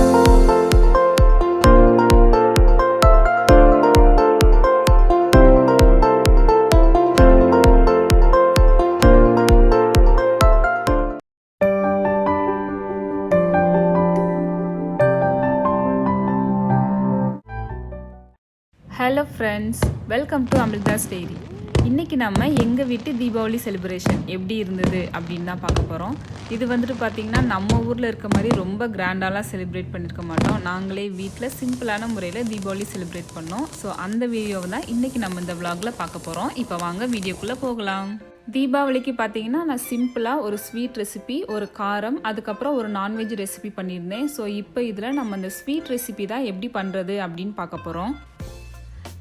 Hello friends, welcome to Amritha's diary. இன்றைக்கி நம்ம எங்கள் வீட்டு தீபாவளி செலிப்ரேஷன் எப்படி இருந்தது அப்படின்னு தான் பார்க்க போகிறோம். இது வந்துட்டு பார்த்திங்கன்னா நம்ம ஊரில் இருக்க மாதிரி ரொம்ப கிராண்டாலாம் செலிப்ரேட் பண்ணியிருக்க மாட்டோம். நாங்களே வீட்டில் சிம்பிளான முறையில் தீபாவளி செலிப்ரேட் பண்ணோம். ஸோ அந்த வீடியோவை தான் இன்றைக்கி நம்ம இந்த விலாகில் பார்க்க போகிறோம். இப்போ வாங்க வீடியோக்குள்ளே போகலாம். தீபாவளிக்கு பார்த்தீங்கன்னா நான் சிம்பிளாக ஒரு ஸ்வீட் ரெசிபி, ஒரு காரம், அதுக்கப்புறம் ஒரு நான்வெஜ் ரெசிபி பண்ணியிருந்தேன். ஸோ இப்போ இதில் நம்ம இந்த ஸ்வீட் ரெசிபி தான் எப்படி பண்ணுறது அப்படின்னு பார்க்க போகிறோம்.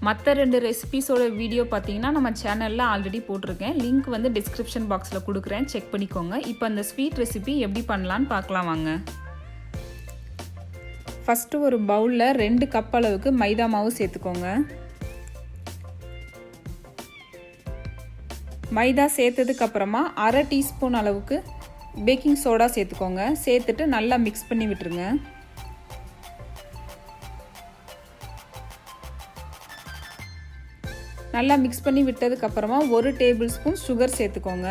மற்ற 2 ரெசிபீஸோட வீடியோ பார்த்தீங்கன்னா நம்ம சேனலில் ஆல்ரெடி போட்டிருக்கேன். லிங்க் வந்து டிஸ்கிரிப்ஷன் பாக்ஸில் கொடுக்குறேன், செக் பண்ணிக்கோங்க. இப்போ அந்த ஸ்வீட் ரெசிபி எப்படி பண்ணலான்னு பார்க்கலாம் வாங்க. ஃபஸ்ட்டு ஒரு பவுலில் 2 கப் அளவுக்கு மைதா மாவு சேர்த்துக்கோங்க. மைதா சேர்த்ததுக்கப்புறமா 1/2 டீஸ்பூன் அளவுக்கு பேக்கிங் சோடா சேர்த்துக்கோங்க. சேர்த்துட்டு நல்லா மிக்ஸ் பண்ணி விட்டுருங்க. நல்லா மிக்ஸ் பண்ணி விட்டதுக்கப்புறமா 1 டேபிள் ஸ்பூன் சுகர் சேர்த்துக்கோங்க.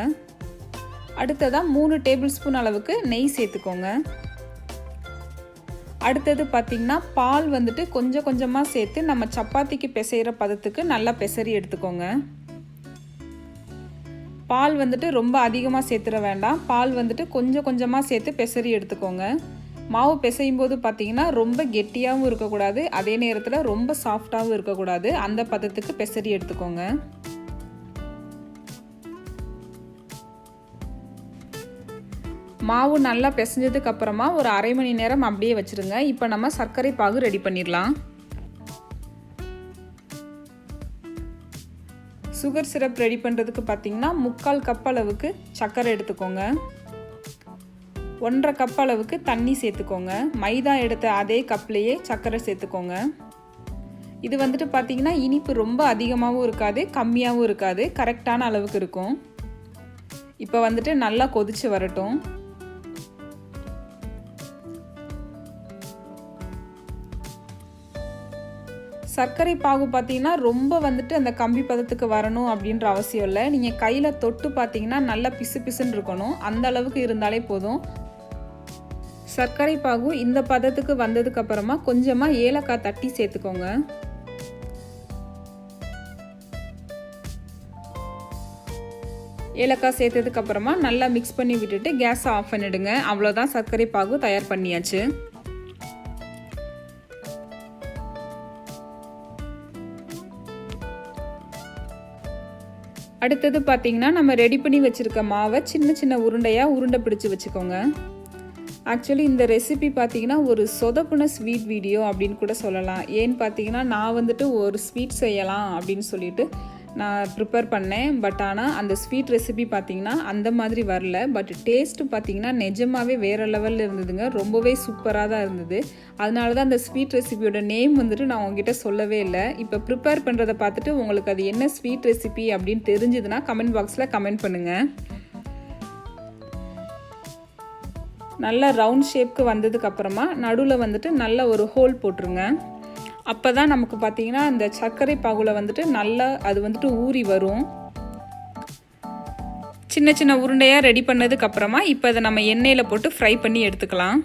அடுத்ததாக 3 டேபிள் ஸ்பூன் அளவுக்கு நெய் சேர்த்துக்கோங்க. அடுத்தது பார்த்திங்கன்னா பால் வந்துட்டு கொஞ்சம் கொஞ்சமாக சேர்த்து நம்ம சப்பாத்திக்கு பிசைகிற பதத்துக்கு நல்லா பிசறி எடுத்துக்கோங்க. பால் வந்துட்டு ரொம்ப அதிகமாக சேர்த்துட வேண்டாம். பால் வந்துட்டு கொஞ்சம் கொஞ்சமாக சேர்த்து பிசறி எடுத்துக்கோங்க. மாவு பிசையும் போது பார்த்தீங்கன்னா ரொம்ப கெட்டியாகவும் இருக்கக்கூடாது, அதே நேரத்தில் ரொம்ப சாஃப்டாகவும் இருக்கக்கூடாது. அந்த பதத்துக்கு பிசறி எடுத்துக்கோங்க. மாவு நல்லா பிசைஞ்சதுக்கு அப்புறமா ஒரு 1/2 மணி நேரம் அப்படியே வச்சுருங்க. இப்போ நம்ம சர்க்கரை பாகு ரெடி பண்ணிடலாம். சுகர் சிரப் ரெடி பண்ணுறதுக்கு பார்த்தீங்கன்னா 3/4 கப் அளவுக்கு சர்க்கரை எடுத்துக்கோங்க. 1/2 கப் அளவுக்கு தண்ணி சேர்த்துக்கோங்க. மைதா எடுத்த அதே கப்லேயே சர்க்கரை சேர்த்துக்கோங்க. இது வந்துட்டு பார்த்தீங்கன்னா இனிப்பு ரொம்ப அதிகமாகவும் இருக்காது, கம்மியாகவும் இருக்காது, கரெக்டான அளவுக்கு இருக்கும். இப்போ வந்துட்டு நல்லா கொதிச்சு வரட்டும். சர்க்கரை பாகு பார்த்தீங்கன்னா ரொம்ப வந்துட்டு அந்த கம்பி பதத்துக்கு வரணும் அப்படின்ற அவசியம் இல்லை. நீங்கள் கையில் தொட்டு பார்த்தீங்கன்னா நல்லா பிசு பிசுன்னு இருக்கணும், அந்த அளவுக்கு இருந்தாலே போதும். சர்க்கரை பாகு இந்த பதத்துக்கு வந்ததுக்கு அப்புறமா கொஞ்சமாக ஏலக்காய் தட்டி சேர்த்துக்கோங்க. ஏலக்காய் சேர்த்ததுக்கு அப்புறமா நல்லா மிக்ஸ் பண்ணி விட்டுட்டு கேஸை ஆஃப் பண்ணிடுங்க. அவ்வளோதான், சர்க்கரை பாகு தயார் பண்ணியாச்சு. அடுத்தது பார்த்தீங்கன்னா நம்ம ரெடி பண்ணி வச்சுருக்க மாவை சின்ன சின்ன உருண்டையாக உருண்டை பிடிச்சி வச்சுக்கோங்க. ஆக்சுவலி இந்த ரெசிபி பார்த்தீங்கன்னா ஒரு சொதப்புன ஸ்வீட் வீடியோ அப்படின்னு கூட சொல்லலாம். ஏன்னு பார்த்தீங்கன்னா நான் வந்துட்டு ஒரு ஸ்வீட் செய்யலாம் அப்படின்னு சொல்லிட்டு நான் ப்ரிப்பேர் பண்ணேன். பட் ஆனால் அந்த ஸ்வீட் ரெசிபி பார்த்தீங்கன்னா அந்த மாதிரி வரல. பட் டேஸ்ட்டு பார்த்தீங்கன்னா நிஜமாகவே வேறு லெவலில் இருந்ததுங்க. ரொம்பவே சூப்பராக தான் இருந்தது. அதனால தான் அந்த ஸ்வீட் ரெசிபியோட நேம் வந்துட்டு நான் உங்ககிட்ட சொல்லவே இல்லை. இப்போ ப்ரிப்பேர் பண்ணுறதை பார்த்துட்டு உங்களுக்கு அது என்ன ஸ்வீட் ரெசிபி அப்படின்னு தெரிஞ்சதுன்னா கமெண்ட் பாக்ஸில் கமெண்ட் பண்ணுங்கள். நல்லா ரவுண்ட் ஷேப்க்கு வந்ததுக்கப்புறமா நடுவில் வந்துட்டு நல்ல ஒரு ஹோல் போட்டுருங்க. அப்போ தான் நமக்கு பார்த்திங்கன்னா அந்த சர்க்கரை பாகுல வந்துட்டு நல்லா அது வந்துட்டு ஊறி வரும். சின்ன சின்ன உருண்டையாக ரெடி பண்ணதுக்கப்புறமா இப்போ அதை நம்ம எண்ணெயில் போட்டு ஃப்ரை பண்ணி எடுத்துக்கலாம்.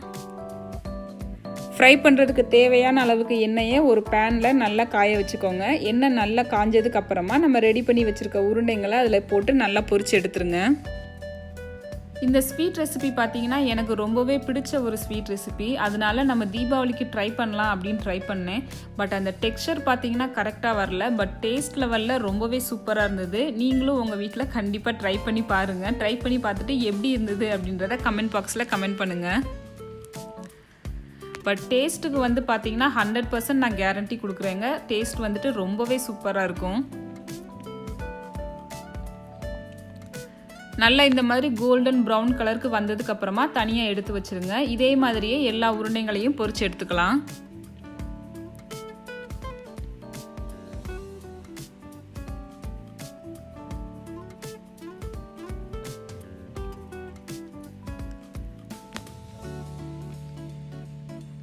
ஃப்ரை பண்ணுறதுக்கு தேவையான அளவுக்கு எண்ணெயை ஒரு பேனில் நல்லா காய வச்சுக்கோங்க. எண்ணெய் நல்லா காஞ்சதுக்கப்புறமா நம்ம ரெடி பண்ணி வச்சுருக்க உருண்டைங்களை அதில் போட்டு நல்லா பொரிச்சு எடுத்துருங்க. இந்த ஸ்வீட் ரெசிபி பார்த்தீங்கன்னா எனக்கு ரொம்பவே பிடிச்ச ஒரு ஸ்வீட் ரெசிபி. அதனால நம்ம தீபாவளிக்கு ட்ரை பண்ணலாம் அப்படின்னு ட்ரை பண்ணேன். பட் அந்த டெக்ஸ்சர் பார்த்தீங்கன்னா கரெக்டாக வரல. பட் டேஸ்ட் லெவலில் ரொம்பவே சூப்பராக இருந்தது. நீங்களும் உங்கள் வீட்டில் கண்டிப்பாக ட்ரை பண்ணி பாருங்கள். ட்ரை பண்ணி பார்த்துட்டு எப்படி இருந்தது அப்படின்றத கமெண்ட் பாக்ஸில் கமெண்ட் பண்ணுங்கள். பட் டேஸ்ட்டுக்கு வந்து பார்த்தீங்கன்னா 100% நான் கேரண்டி கொடுக்குறேங்க. டேஸ்ட் வந்துட்டு ரொம்பவே சூப்பராக இருக்கும். நல்லா இந்த மாதிரி கோல்டன் ப்ரௌன் கலருக்கு வந்ததுக்கு அப்புறமா தனியாக எடுத்து வச்சிருங்க. இதே மாதிரியே எல்லா உருண்டைகளையும் பொரிச்சு எடுத்துக்கலாம்.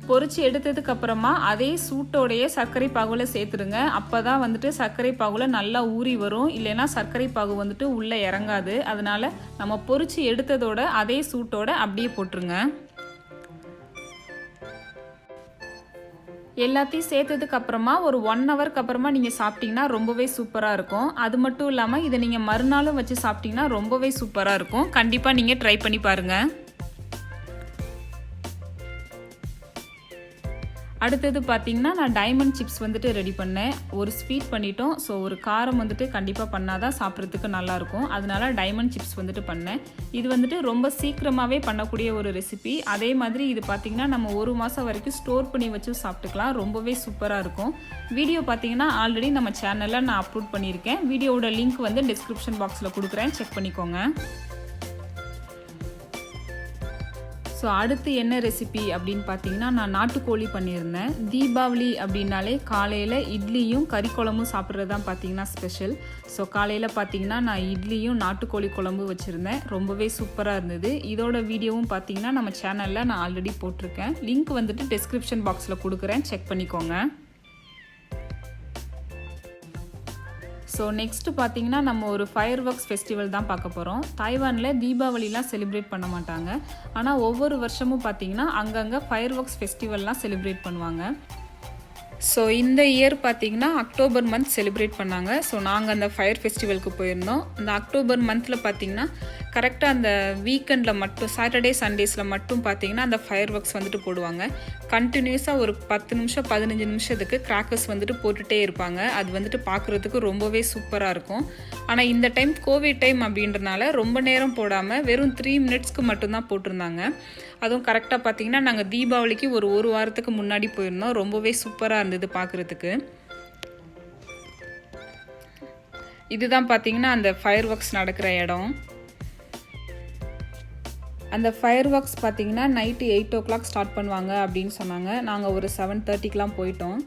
பொரிச்சு எடுத்ததுக்கு அப்புறமா அதே சூட்டோடைய சர்க்கரை பாகுல சேர்த்துருங்க. அப்பதான் வந்துட்டு சர்க்கரை பாகுல நல்லா ஊறி வரும். இல்லைன்னா சர்க்கரை பாகு வந்துட்டு உள்ள இறங்காது. அதனால நம்ம பொரிச்சு எடுத்ததோட அதே சூட்டோட அப்படியே போட்டுருங்க. எல்லாத்தையும் சேர்த்ததுக்கு அப்புறமா ஒரு 1 ஹவருக்கு அப்புறமா நீங்கள் சாப்பிட்டீங்கன்னா ரொம்பவே சூப்பராக இருக்கும். அது மட்டும் இல்லாமல் இதை நீங்கள் மறுநாளும் வச்சு சாப்பிட்டீங்கன்னா ரொம்பவே சூப்பராக இருக்கும். கண்டிப்பாக நீங்கள் ட்ரை பண்ணி பாருங்கள். அடுத்தது பார்த்தீங்கன்னா நான் டைமண்ட் சிப்ஸ் வந்துட்டு ரெடி பண்ணேன். ஒரு ஸ்வீட் பண்ணிட்டோம். ஸோ ஒரு காரம் வந்துட்டு கண்டிப்பாக பண்ணாதான் சாப்பிட்றதுக்கு நல்லாயிருக்கும். அதனால டைமண்ட் சிப்ஸ் வந்துட்டு பண்ணேன். இது வந்துட்டு ரொம்ப சீக்கிரமாகவே பண்ணக்கூடிய ஒரு ரெசிபி. அதே மாதிரி இது பார்த்திங்கன்னா நம்ம 1 மாதம் வரைக்கும் ஸ்டோர் பண்ணி வச்சு சாப்பிட்டுக்கலாம். ரொம்பவே சூப்பராக இருக்கும். வீடியோ பார்த்தீங்கன்னா ஆல்ரெடி நம்ம சேனலில் நான் அப்லோட் பண்ணியிருக்கேன். வீடியோவோட லிங்க் வந்து டிஸ்கிரிப்ஷன் பாக்ஸில் கொடுக்குறேன், செக் பண்ணிக்கோங்க. ஸோ அடுத்து என்ன ரெசிபி அப்படின்னு பார்த்தீங்கன்னா நான் நாட்டுக்கோழி பண்ணியிருந்தேன். தீபாவளி அப்படின்னாலே காலையில் இட்லியும் கறி குழம்பும் சாப்பிட்றது தான் பார்த்தீங்கன்னா ஸ்பெஷல். ஸோ காலையில் பார்த்தீங்கன்னா நான் இட்லியும் நாட்டுக்கோழி குழம்பு வச்சுருந்தேன். ரொம்பவே சூப்பராக இருந்தது. இதோட வீடியோவும் பார்த்தீங்கன்னா நம்ம சேனலில் நான் ஆல்ரெடி போட்டிருக்கேன். லிங்க் வந்துட்டு டிஸ்கிரிப்ஷன் பாக்ஸில் கொடுக்குறேன், செக் பண்ணிக்கோங்க. ஸோ நெக்ஸ்ட்டு பார்த்தீங்கன்னா நம்ம ஒரு ஃபயர் ஒர்க்ஸ் ஃபெஸ்டிவல் தான் பார்க்க போகிறோம். தைவானில் தீபாவளிலாம் செலிப்ரேட் பண்ண மாட்டாங்க. ஆனால் ஒவ்வொரு வருஷமும் பார்த்தீங்கன்னா அங்கங்கே ஃபயர் ஒர்க்ஸ் ஃபெஸ்டிவல்லாம் செலிப்ரேட் பண்ணுவாங்க. ஸோ இந்த இயர் பார்த்தீங்கன்னா அக்டோபர் மந்த் செலிப்ரேட் பண்ணாங்க. ஸோ நாங்கள் அந்த ஃபயர் ஃபெஸ்டிவலுக்கு போயிருந்தோம். அந்த அக்டோபர் மந்தில் பார்த்தீங்கன்னா கரெக்டாக அந்த வீக்கெண்டில் மட்டும் சாட்டர்டே சண்டேஸில் மட்டும் பார்த்தீங்கன்னா அந்த ஃபயர் ஒர்க்ஸ் வந்துட்டு போடுவாங்க. கண்டினியூஸாக ஒரு 10 நிமிஷம் 15 நிமிஷத்துக்கு கிராக்கர்ஸ் வந்துட்டு போட்டுகிட்டே இருப்பாங்க. அது வந்துட்டு பார்க்குறதுக்கு ரொம்பவே சூப்பராக இருக்கும். ஆனால் இந்த டைம் கோவிட் டைம் அப்படின்றனால ரொம்ப நேரம் போடாமல் வெறும் 3 மினிட்ஸ்க்கு மட்டும்தான் போட்டிருந்தாங்க. அதுவும் கரெக்டாக பார்த்தீங்கன்னா நாங்கள் தீபாவளிக்கு ஒரு வாரத்துக்கு முன்னாடி போயிருந்தோம். ரொம்பவே சூப்பராக இருந்தது பார்க்குறதுக்கு. இதுதான் பார்த்தீங்கன்னா அந்த ஃபயர் ஒர்க்ஸ் நடக்கிற இடம். அந்த ஃபயர் ஒர்க்ஸ் பார்த்தீங்கன்னா நைட்டு 8 o'clock ஸ்டார்ட் பண்ணுவாங்க அப்படின்னு சொன்னாங்க. நாங்கள் ஒரு 7:30க்கெலாம் போயிட்டோம்.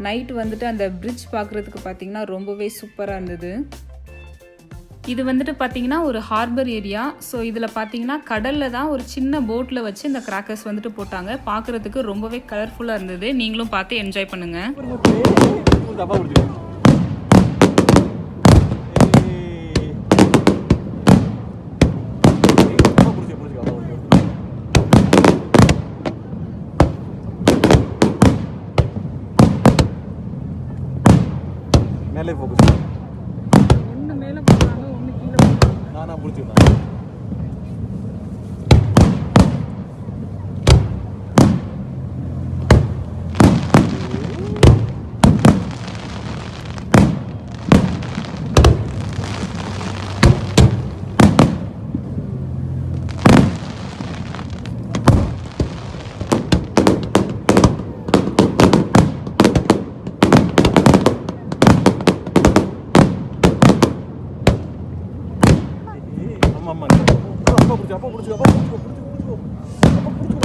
நைட்டு வந்துட்டு அந்த பிரிட்ஜ் பார்க்குறதுக்கு பார்த்தீங்கன்னா ரொம்பவே சூப்பராக இருந்தது. இது வந்துட்டு பார்த்தீங்கன்னா ஒரு ஹார்பர் ஏரியா. ஸோ இதில் பார்த்தீங்கன்னா கடலில் தான் ஒரு சின்ன போட்டில் வச்சு இந்த கிராக்கர்ஸ் வந்துட்டு போட்டாங்க. பார்க்குறதுக்கு ரொம்பவே கலர்ஃபுல்லாக இருந்தது. நீங்களும் பார்த்து என்ஜாய் பண்ணுங்கள். மேலே ஃபோக்கஸ் பண்ணு. ஒன்று மேலே போடுறாங்க, ஒன்று கீழே போடுறாங்க. நானா பிடிச்சிருந்தேன். அம்மா அப்பா பிடிச்சி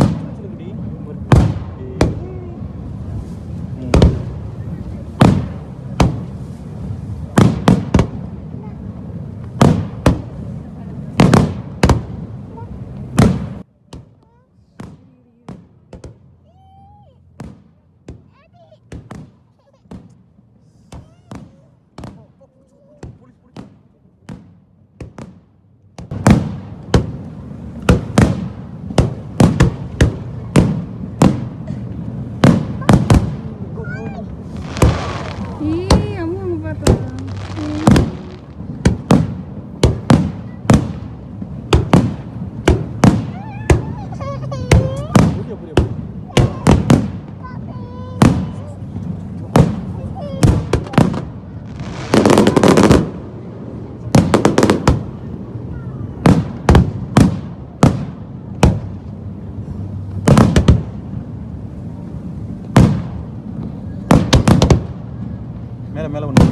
மேலே மேலே ஒன்று.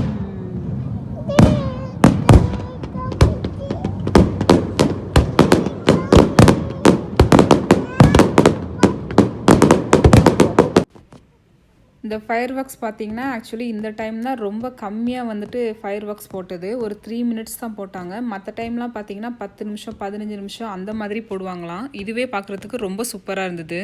இந்த ஃபயர் ஒர்க்ஸ் பார்த்தீங்கன்னா ஆக்சுவலி இந்த டைம் தான் ரொம்ப கம்மியாக வந்துட்டு ஃபயர் ஒர்க்ஸ் போட்டது. ஒரு 3 மினிட்ஸ் தான் போட்டாங்க. மற்ற டைம்லாம் பார்த்தீங்கன்னா 10 நிமிஷம் 15 நிமிஷம் அந்த மாதிரி போடுவாங்களாம். இதுவே பார்க்குறதுக்கு ரொம்ப சூப்பராக இருந்தது.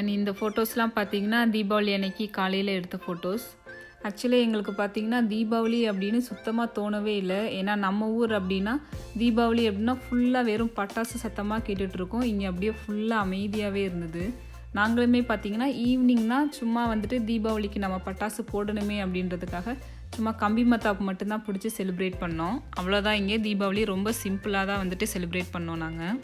அண்ட் இந்த ஃபோட்டோஸ்லாம் பார்த்தீங்கன்னா தீபாவளி அன்னைக்கு காலையில் எடுத்த ஃபோட்டோஸ். ஆக்சுவலி எங்களுக்கு பார்த்தீங்கன்னா தீபாவளி அப்படின்னு சுத்தமாக தோணவே இல்லை. ஏன்னா நம்ம ஊர் அப்படின்னா தீபாவளி அப்படின்னா ஃபுல்லாக வெறும் பட்டாசு சத்தமாக கேட்டுட்ருக்கோம். இங்கே அப்படியே ஃபுல்லாக அமைதியாகவே இருந்தது. நாங்களுமே பார்த்தீங்கன்னா ஈவினிங்னா சும்மா வந்துட்டு தீபாவளிக்கு நம்ம பட்டாசு போடணுமே அப்படின்றதுக்காக சும்மா கம்பி மத்தாப்பு மட்டும்தான் பிடிச்சி செலிப்ரேட் பண்ணோம். அவ்வளோதான். இங்கே தீபாவளி ரொம்ப சிம்பிளாக தான் வந்துட்டு செலிப்ரேட் பண்ணோம் நாங்கள்.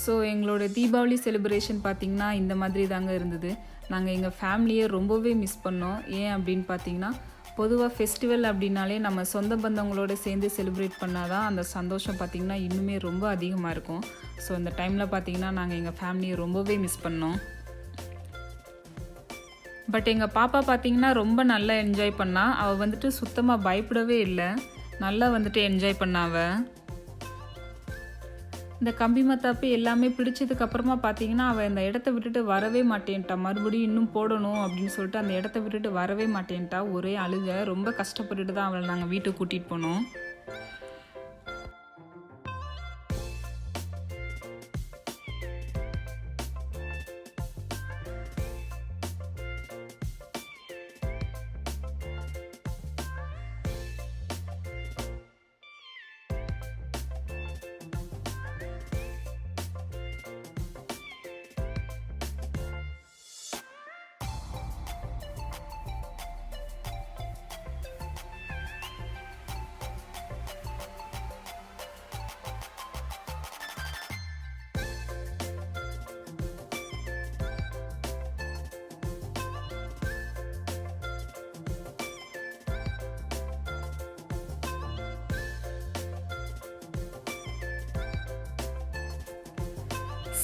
ஸோ எங்களோட தீபாவளி செலிப்ரேஷன் பார்த்திங்கன்னா இந்த மாதிரி தாங்க இருந்தது. நாங்கள் எங்கள் ஃபேமிலியை ரொம்பவே மிஸ் பண்ணோம். ஏன் அப்படின்னு பார்த்தீங்கன்னா பொதுவாக ஃபெஸ்டிவல் அப்படின்னாலே நம்ம சொந்த பந்தங்களோடு சேர்ந்து செலிப்ரேட் பண்ணால் தான் அந்த சந்தோஷம் பார்த்திங்கன்னா இன்னுமே ரொம்ப அதிகமாக இருக்கும். ஸோ இந்த டைமில் பார்த்திங்கன்னா நாங்கள் எங்கள் ஃபேமிலியை ரொம்பவே மிஸ் பண்ணோம். பட் எங்கள் பாப்பா பார்த்திங்கன்னா ரொம்ப நல்லா என்ஜாய் பண்ணா. அவள் வந்துட்டு சுத்தமாக பயப்படவே இல்லை, நல்லா வந்துட்டு என்ஜாய் பண்ணாவ. இந்த கம்பி மத்தாப்பு எல்லாமே பிடிச்சதுக்கப்புறமா பார்த்தீங்கன்னா அவள் அந்த இடத்த விட்டுட்டு வரவே மாட்டேன்ட்டா. மறுபடியும் இன்னும் போடணும் அப்படின்னு சொல்லிட்டு அந்த இடத்த விட்டுட்டு வரவே மாட்டேன்ட்டா. ஒரே அழுக. ரொம்ப கஷ்டப்பட்டுட்டு தான் அவளை நாங்கள் வீட்டுக்கு கூட்டிகிட்டு போனோம்.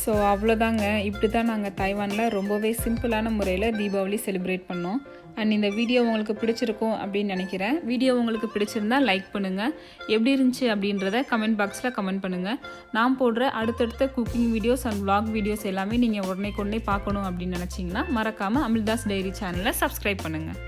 ஸோ அவ்வளோதாங்க. இப்படி தான் நாங்கள் தைவானில் ரொம்பவே சிம்பிளான முறையில் தீபாவளி செலிப்ரேட் பண்ணோம். அண்ட் இந்த வீடியோ உங்களுக்கு பிடிச்சிருக்கும் அப்படின்னு நினைக்கிறேன். வீடியோ உங்களுக்கு பிடிச்சிருந்தா லைக் பண்ணுங்கள். எப்படி இருந்துச்சு அப்படின்றத கமெண்ட் பாக்ஸில் கமெண்ட் பண்ணுங்கள். நான் போடுற அடுத்தடுத்த cooking videos and vlog videos எல்லாமே நீங்கள் உடனே பார்க்கணும் அப்படின்னு நினச்சிங்கன்னா மறக்காமல் அமிர்தாஸ் டைரி சேனலை சப்ஸ்கிரைப் பண்ணுங்கள்.